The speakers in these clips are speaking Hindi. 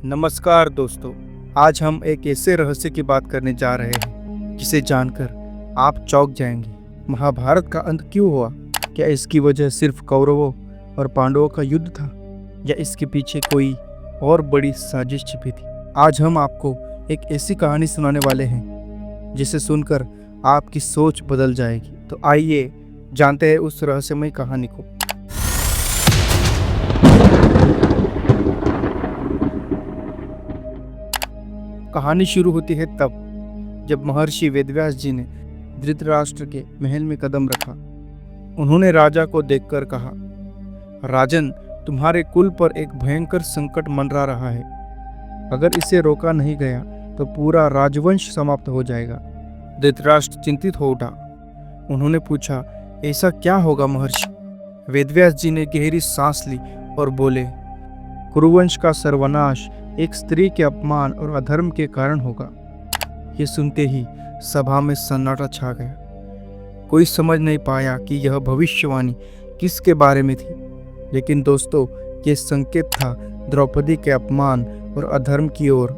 नमस्कार दोस्तों। आज हम एक ऐसे रहस्य की बात करने जा रहे हैं जिसे जानकर आप चौंक जाएंगे। महाभारत का अंत क्यों हुआ? क्या इसकी वजह सिर्फ कौरवों और पांडवों का युद्ध था या इसके पीछे कोई और बड़ी साजिश छिपी थी? आज हम आपको एक ऐसी कहानी सुनाने वाले हैं जिसे सुनकर आपकी सोच बदल जाएगी। तो आइए जानते हैं उस रहस्यमय कहानी को। कहानी शुरू होती है तब जब महर्षि वेदव्यास जी ने धृतराष्ट्र के महल में कदम रखा। उन्होंने राजा को देखकर कहा, राजन, तुम्हारे कुल पर एक भयंकर संकट मंडरा रहा है। अगर इसे रोका नहीं गया तो पूरा राजवंश समाप्त हो जाएगा। धृतराष्ट्र चिंतित हो उठा। उन्होंने पूछा, ऐसा क्या होगा महर्षि? वेदव्यास जी ने गहरी सांस ली और बोले, कुरुवंश का सर्वनाश एक स्त्री के अपमान और अधर्म के कारण होगा। ये सुनते ही सभा में सन्नाटा छा गया। कोई समझ नहीं पाया कि यह भविष्यवाणी किसके बारे में थी। लेकिन दोस्तों, ये संकेत था द्रौपदी के अपमान और अधर्म की ओर,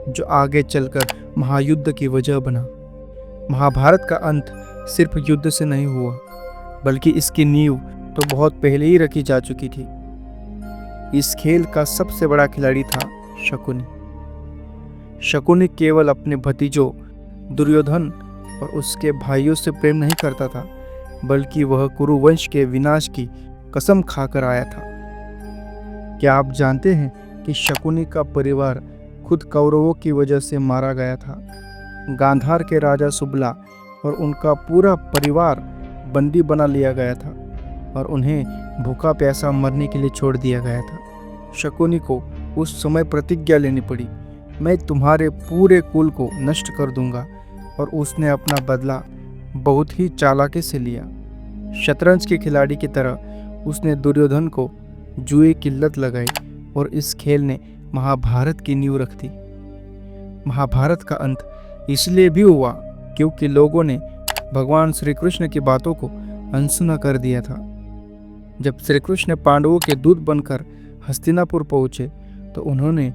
जो आगे चलकर महायुद्ध की वजह बना। महाभारत का अंत सिर्फ युद्ध से नहीं हुआ, बल्कि इसकी नींव तो बहुत पहले ही रखी जा चुकी थी। इस खेल का सबसे बड़ा खिलाड़ी था शकुनी। शकुनी केवल अपने भतीजों दुर्योधन और उसके भाइयों से प्रेम नहीं करता था, बल्कि वह कुरुवंश के विनाश की कसम खाकर आया था। क्या आप जानते हैं कि शकुनी का परिवार खुद कौरवों की वजह से मारा गया था? गांधार के राजा सुबला और उनका पूरा परिवार बंदी बना लिया गया था और उन्हें भूखा प्यासा मरने के लिए छोड़ दिया गया था। शकुनी को उस समय प्रतिज्ञा लेनी पड़ी, मैं तुम्हारे पूरे कुल को नष्ट कर दूंगा, और उसने अपना बदला बहुत ही चालाकी से लिया। शतरंज के खिलाड़ी की तरह उसने दुर्योधन को जुए की लत लगाई और इस खेल ने महाभारत की नींव रख दी। महाभारत का अंत इसलिए भी हुआ क्योंकि लोगों ने भगवान श्री कृष्ण की बातों को अनसुना कर दिया था। जब श्री कृष्ण पांडवों के दूत बनकर हस्तिनापुर पहुंचे तो उन्होंने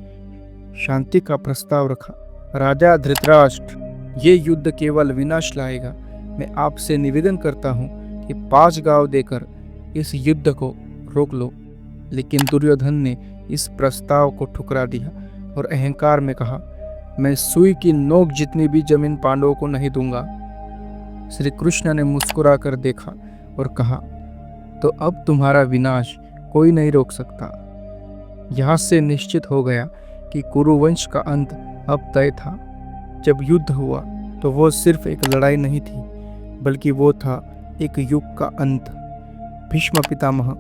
शांति का प्रस्ताव रखा। राजा धृतराष्ट्र, ये युद्ध केवल विनाश लाएगा। मैं आपसे निवेदन करता हूँ कि 5 गांव देकर इस युद्ध को रोक लो। लेकिन दुर्योधन ने इस प्रस्ताव को ठुकरा दिया और अहंकार में कहा, मैं सुई की नोक जितनी भी जमीन पांडवों को नहीं दूंगा। श्री कृष्ण ने मुस्कुरा कर देखा और कहा, तो अब तुम्हारा विनाश कोई नहीं रोक सकता। यहाँ से निश्चित हो गया कि कुरुवंश का अंत अब तय था। जब युद्ध हुआ तो वो सिर्फ एक लड़ाई नहीं थी, बल्कि वो था एक युग का अंत। भीष्म पितामह,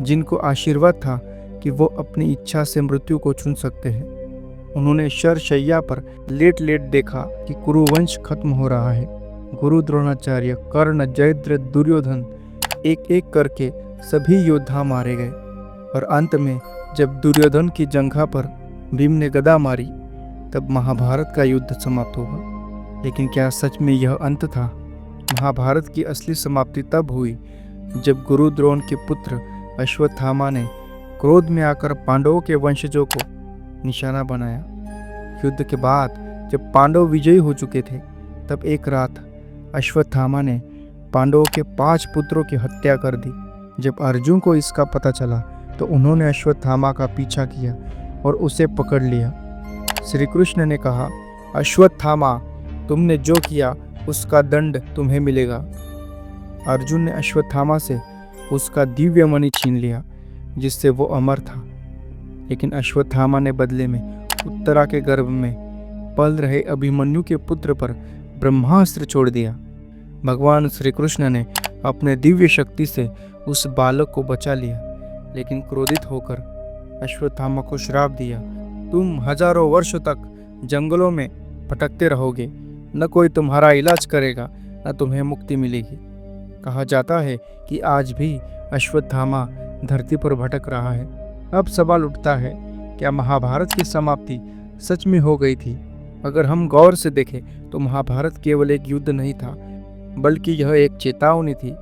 जिनको आशीर्वाद था कि वो अपनी इच्छा से मृत्यु को चुन सकते हैं, उन्होंने शरशैया पर लेट लेट देखा कि कुरुवंश खत्म हो रहा है। गुरु द्रोणाचार्य, कर्ण, जयद्रथ, दुर्योधन, एक एक करके सभी योद्धा मारे गए और अंत में जब दुर्योधन की जंघा पर भीम ने गदा मारी तब महाभारत का युद्ध समाप्त हुआ। लेकिन क्या सच में यह अंत था? महाभारत की असली समाप्ति तब हुई जब गुरु द्रोण के पुत्र अश्वत्थामा ने क्रोध में आकर पांडवों के वंशजों को निशाना बनाया। युद्ध के बाद जब पांडव विजयी हो चुके थे तब एक रात अश्वत्थामा ने पांडवों के 5 पुत्रों की हत्या कर दी। जब अर्जुन को इसका पता चला तो उन्होंने अश्वत्थामा का पीछा किया और उसे पकड़ लिया। श्री कृष्ण ने कहा, अश्वत्थामा, तुमने जो किया उसका दंड तुम्हें मिलेगा। अर्जुन ने अश्वत्थामा से उसका दिव्य मणि छीन लिया जिससे वो अमर था। लेकिन अश्वत्थामा ने बदले में उत्तरा के गर्भ में पल रहे अभिमन्यु के पुत्र पर ब्रह्मास्त्र छोड़ दिया। भगवान श्री कृष्ण ने अपने दिव्य शक्ति से उस बालक को बचा लिया, लेकिन क्रोधित होकर अश्वत्थामा को श्राप दिया, तुम हजारों वर्षों तक जंगलों में भटकते रहोगे, न कोई तुम्हारा इलाज करेगा, न तुम्हें मुक्ति मिलेगी। कहा जाता है कि आज भी अश्वत्थामा धरती पर भटक रहा है। अब सवाल उठता है, क्या महाभारत की समाप्ति सच में हो गई थी? अगर हम गौर से देखें तो महाभारत केवल एक युद्ध नहीं था, बल्कि यह एक चेतावनी थी।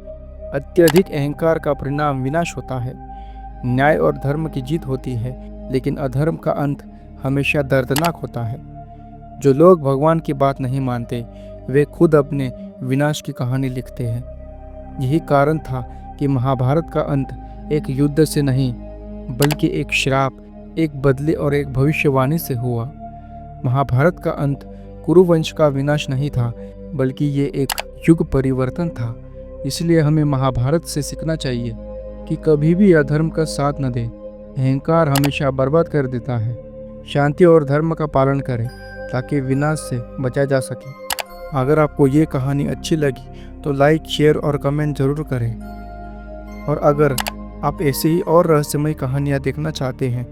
अत्यधिक अहंकार का परिणाम विनाश होता है, न्याय और धर्म की जीत होती है, लेकिन अधर्म का अंत हमेशा दर्दनाक होता है। जो लोग भगवान की बात नहीं मानते वे खुद अपने विनाश की कहानी लिखते हैं। यही कारण था कि महाभारत का अंत एक युद्ध से नहीं बल्कि एक श्राप, एक बदले और एक भविष्यवाणी से हुआ। महाभारत का अंत कुरुवंश का विनाश नहीं था बल्कि ये एक युग परिवर्तन था। इसलिए हमें महाभारत से सीखना चाहिए कि कभी भी अधर्म का साथ न दें। अहंकार हमेशा बर्बाद कर देता है। शांति और धर्म का पालन करें ताकि विनाश से बचा जा सके। अगर आपको ये कहानी अच्छी लगी तो लाइक, शेयर और कमेंट ज़रूर करें। और अगर आप ऐसे ही और रहस्यमय कहानियाँ देखना चाहते हैं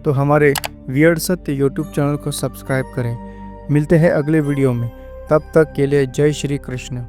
तो हमारे वियर्ड सत्य यूट्यूब चैनल को सब्सक्राइब करें। मिलते हैं अगले वीडियो में, तब तक के लिए जय श्री कृष्ण।